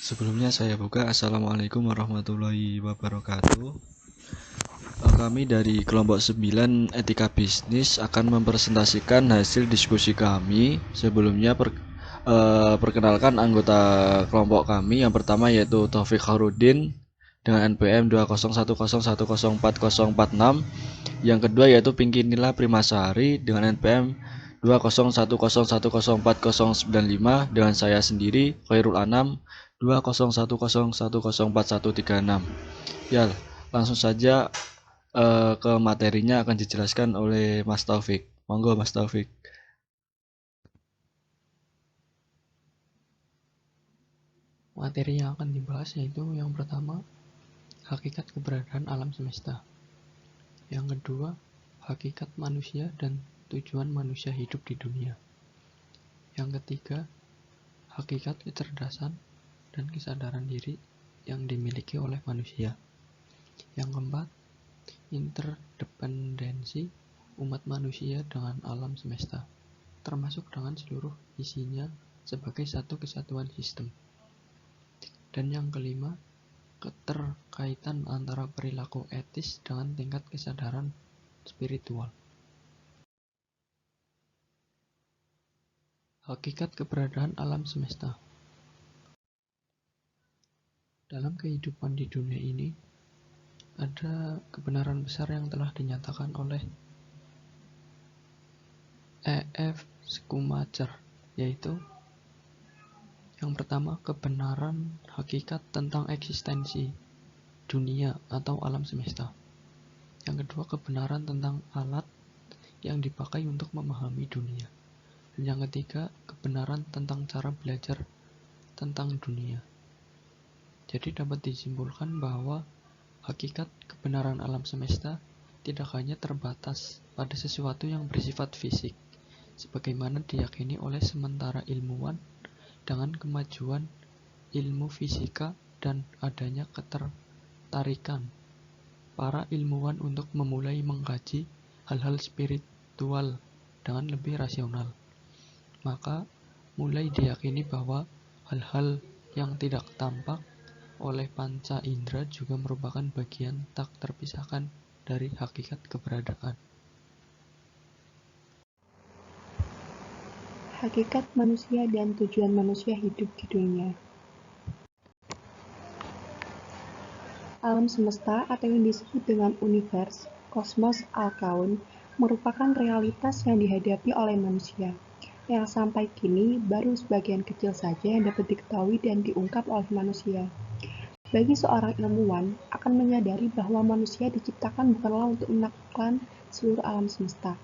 Sebelumnya saya buka. Assalamualaikum warahmatullahi wabarakatuh. Kami dari kelompok 9 Etika Bisnis akan mempresentasikan hasil diskusi kami. Sebelumnya perkenalkan anggota kelompok kami. Yang pertama yaitu Taufik Harudin dengan NPM 20101040446. Yang kedua yaitu Pinky Nila Primasari dengan NPM 20101040955, dengan saya sendiri Khairul Anam 20101044136. Ya, langsung saja ke materinya akan dijelaskan oleh Mas Taufik. Monggo Mas Taufik. Materi yang akan dibahas yaitu yang pertama, hakikat keberadaan alam semesta. Yang kedua, hakikat manusia dan tujuan manusia hidup di dunia. Yang ketiga, hakikat kecerdasan dan kesadaran diri yang dimiliki oleh manusia. Yang keempat, interdependensi umat manusia dengan alam semesta, termasuk dengan seluruh isinya sebagai satu kesatuan sistem. Dan yang kelima, keterkaitan antara perilaku etis dengan tingkat kesadaran spiritual. Hakikat keberadaan alam semesta. Dalam kehidupan di dunia ini, ada kebenaran besar yang telah dinyatakan oleh E.F. Schumacher, yaitu yang pertama, kebenaran hakikat tentang eksistensi dunia atau alam semesta. Yang kedua, kebenaran tentang alat yang dipakai untuk memahami dunia. Dan yang ketiga, kebenaran tentang cara belajar tentang dunia. Jadi dapat disimpulkan bahwa hakikat kebenaran alam semesta tidak hanya terbatas pada sesuatu yang bersifat fisik, sebagaimana diyakini oleh sementara ilmuwan dengan kemajuan ilmu fisika dan adanya ketertarikan para ilmuwan untuk memulai mengkaji hal-hal spiritual dengan lebih rasional. Maka mulai diyakini bahwa hal-hal yang tidak tampak oleh panca indera juga merupakan bagian tak terpisahkan dari hakikat keberadaan. Hakikat manusia dan tujuan manusia hidup di dunia. Alam semesta atau yang disebut dengan univers, kosmos al-kaun, merupakan realitas yang dihadapi oleh manusia, yang sampai kini baru sebagian kecil saja yang dapat diketahui dan diungkap oleh manusia. Bagi seorang ilmuwan, akan menyadari bahwa manusia diciptakan bukanlah untuk menaklukkan seluruh alam semesta.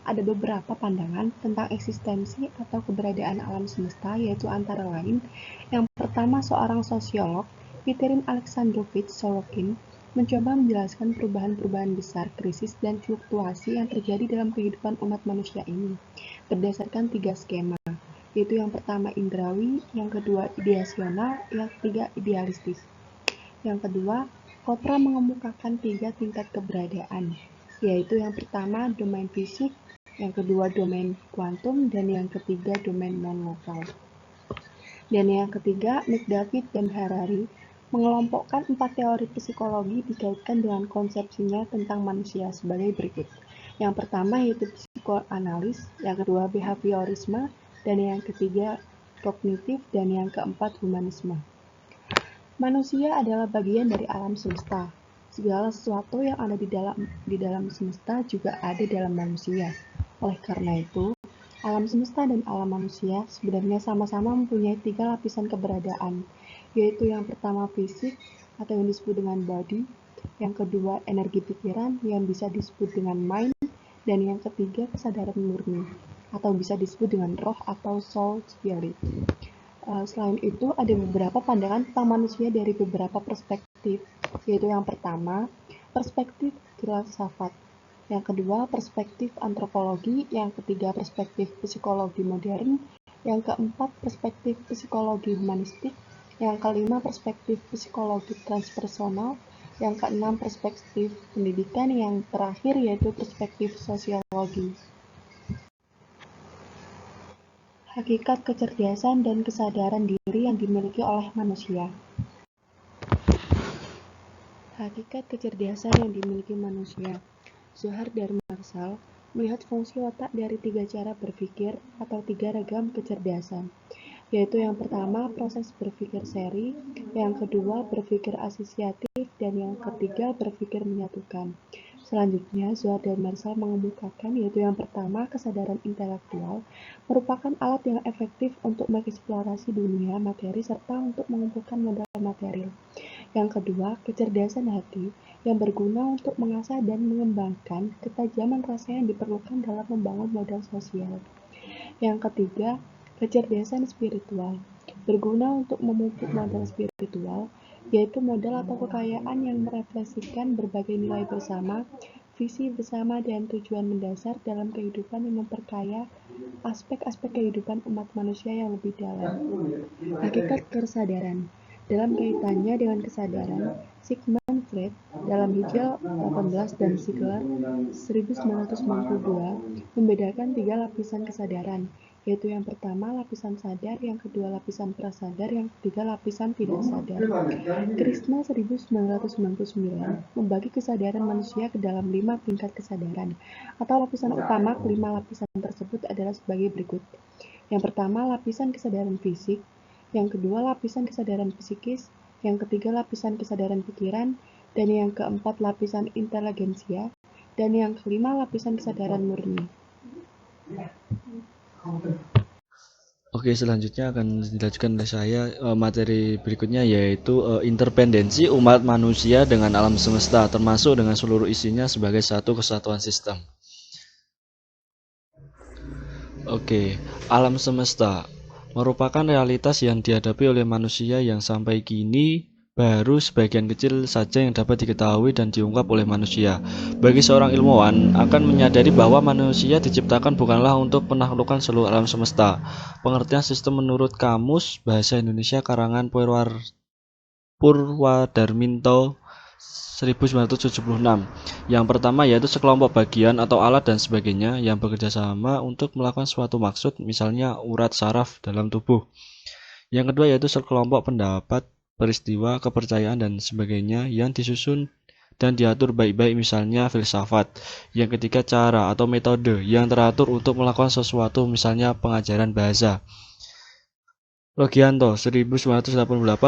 Ada beberapa pandangan tentang eksistensi atau keberadaan alam semesta, yaitu antara lain, yang pertama, seorang sosiolog, Piotr Alexandrovich Sorokin, mencoba menjelaskan perubahan-perubahan besar, krisis, dan fluktuasi yang terjadi dalam kehidupan umat manusia ini, berdasarkan 3 skema, yaitu yang pertama indrawi, yang kedua ideasional, yang ketiga idealistis. Yang kedua, Kopra mengemukakan 3 tingkat keberadaan, yaitu yang pertama domain fisik, yang kedua domain kuantum, dan yang ketiga domain non-lokal. Dan yang ketiga, McDavid dan Harari mengelompokkan 4 teori psikologi dikaitkan dengan konsepsinya tentang manusia sebagai berikut. Yang pertama yaitu psikoanalis, yang kedua behaviorisme, dan yang ketiga kognitif, dan yang keempat humanisme. Manusia adalah bagian dari alam semesta. Segala sesuatu yang ada di dalam semesta juga ada dalam manusia. Oleh karena itu, alam semesta dan alam manusia sebenarnya sama-sama mempunyai 3 lapisan keberadaan, yaitu yang pertama fisik atau yang disebut dengan body, yang kedua energi pikiran yang bisa disebut dengan mind, dan yang ketiga kesadaran murni atau bisa disebut dengan roh atau soul spirit. Selain itu, ada beberapa pandangan tentang manusia dari beberapa perspektif, yaitu yang pertama, perspektif filsafat, yang kedua perspektif antropologi, yang ketiga perspektif psikologi modern, yang keempat perspektif psikologi humanistik, yang kelima perspektif psikologi transpersonal, yang keenam perspektif pendidikan, yang terakhir yaitu perspektif sosiologi. hakikat kecerdasan dan kesadaran diri yang dimiliki oleh manusia. Hakikat kecerdasan yang dimiliki manusia. Zohar dan Marshall melihat fungsi otak dari 3 cara berpikir atau 3 ragam kecerdasan, yaitu yang pertama proses berpikir seri, yang kedua berpikir asosiatif, dan yang ketiga berpikir menyatukan. Selanjutnya, Zohar dan Marshall mengemukakan yaitu yang pertama kesadaran intelektual merupakan alat yang efektif untuk mengeksplorasi dunia materi serta untuk mengumpulkan modal material. Yang kedua, kecerdasan hati yang berguna untuk mengasah dan mengembangkan ketajaman rasa yang diperlukan dalam membangun modal sosial. Yang ketiga, kecerdasan spiritual berguna untuk memupuk modal spiritual, yaitu modal atau kekayaan yang merefleksikan berbagai nilai bersama, visi bersama, dan tujuan mendasar dalam kehidupan yang memperkaya aspek-aspek kehidupan umat manusia yang lebih dalam. Hakikat kesadaran. Dalam kaitannya dengan kesadaran, Sigmund Freud dalam Hegel 18 dan Ziegler 1992 membedakan 3 lapisan kesadaran, yaitu yang pertama lapisan sadar, yang kedua lapisan prasadar, yang ketiga lapisan tidak sadar. Krishna 1999 membagi kesadaran manusia ke dalam 5 tingkat kesadaran, atau lapisan utama. Kelima lapisan tersebut adalah sebagai berikut. Yang pertama lapisan kesadaran fisik, yang kedua lapisan kesadaran psikis, yang ketiga lapisan kesadaran pikiran, dan yang keempat lapisan inteligensia, dan yang kelima lapisan kesadaran murni. Oke, selanjutnya akan dilanjutkan oleh saya materi berikutnya, yaitu interdependensi umat manusia dengan alam semesta, termasuk dengan seluruh isinya sebagai satu kesatuan sistem. Oke, alam semesta merupakan realitas yang dihadapi oleh manusia yang sampai kini baru sebagian kecil saja yang dapat diketahui dan diungkap oleh manusia. Bagi seorang ilmuwan akan menyadari bahwa manusia diciptakan bukanlah untuk menaklukkan seluruh alam semesta. Pengertian sistem menurut Kamus Bahasa Indonesia karangan Purwadarminto 1976. Yang pertama yaitu sekelompok bagian atau alat dan sebagainya yang bekerja sama untuk melakukan suatu maksud, misalnya urat saraf dalam tubuh. Yang kedua yaitu sekelompok pendapat, peristiwa, kepercayaan dan sebagainya yang disusun dan diatur baik-baik, misalnya filsafat. Yang ketiga cara atau metode yang teratur untuk melakukan sesuatu, misalnya pengajaran bahasa. Logianto 1988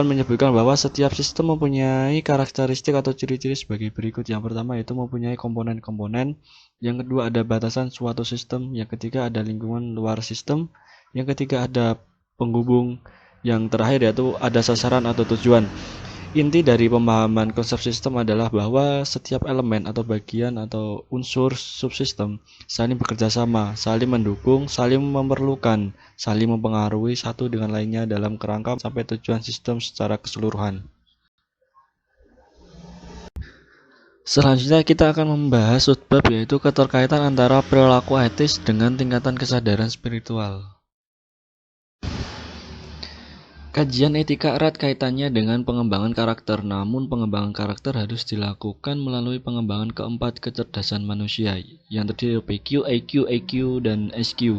menyebutkan bahwa setiap sistem mempunyai karakteristik atau ciri-ciri sebagai berikut. Yang pertama yaitu mempunyai komponen-komponen, yang kedua ada batasan suatu sistem, yang ketiga ada lingkungan luar sistem, yang ketiga ada penghubung, yang terakhir yaitu ada sasaran atau tujuan. Inti dari pemahaman konsep sistem adalah bahwa setiap elemen atau bagian atau unsur subsistem saling bekerja sama, saling mendukung, saling memerlukan, saling mempengaruhi satu dengan lainnya dalam kerangka sampai tujuan sistem secara keseluruhan. Selanjutnya kita akan membahas subbab, yaitu keterkaitan antara perilaku etis dengan tingkatan kesadaran spiritual. Kajian etika erat kaitannya dengan pengembangan karakter, namun pengembangan karakter harus dilakukan melalui pengembangan keempat kecerdasan manusia yang terdiri dari PQ, IQ, EQ, dan SQ.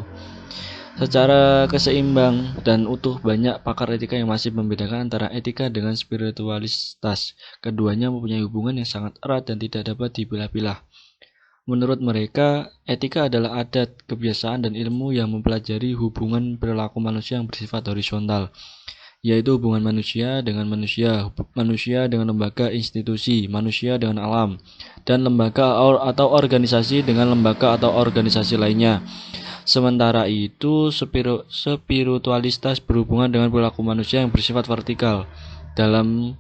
Secara keseimbang dan utuh, banyak pakar etika yang masih membedakan antara etika dengan spiritualitas. Keduanya mempunyai hubungan yang sangat erat dan tidak dapat dipilah-pilah. Menurut mereka, etika adalah adat, kebiasaan, dan ilmu yang mempelajari hubungan perilaku manusia yang bersifat horizontal, yaitu hubungan manusia dengan manusia, manusia dengan lembaga institusi, manusia dengan alam, dan lembaga atau organisasi dengan lembaga atau organisasi lainnya. Sementara itu, spiritualitas berhubungan dengan perilaku manusia yang bersifat vertikal. Dalam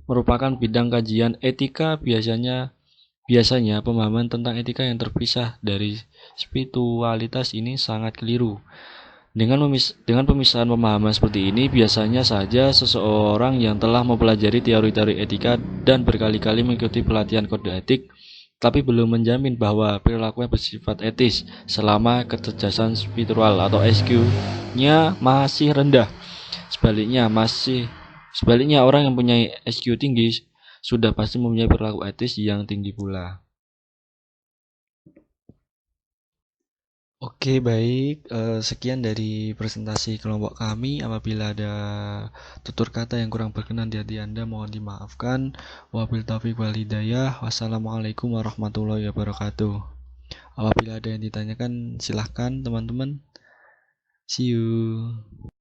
merupakan bidang kajian etika, biasanya pemahaman tentang etika yang terpisah dari spiritualitas ini sangat keliru. Dengan pemisahan pemahaman seperti ini, biasanya saja seseorang yang telah mempelajari teori-teori etika dan berkali-kali mengikuti pelatihan kode etik, tapi belum menjamin bahwa perilakunya bersifat etis selama kecerdasan spiritual atau SQ-nya masih rendah. Sebaliknya orang yang punya SQ tinggi sudah pasti mempunyai perilaku etis yang tinggi pula. Oke, baik. Sekian dari presentasi kelompok kami. Apabila ada tutur kata yang kurang berkenan di hati Anda, mohon dimaafkan. Wabil taufiq wal hidayah. Wassalamualaikum warahmatullahi wabarakatuh. Apabila ada yang ditanyakan, silahkan teman-teman. See you.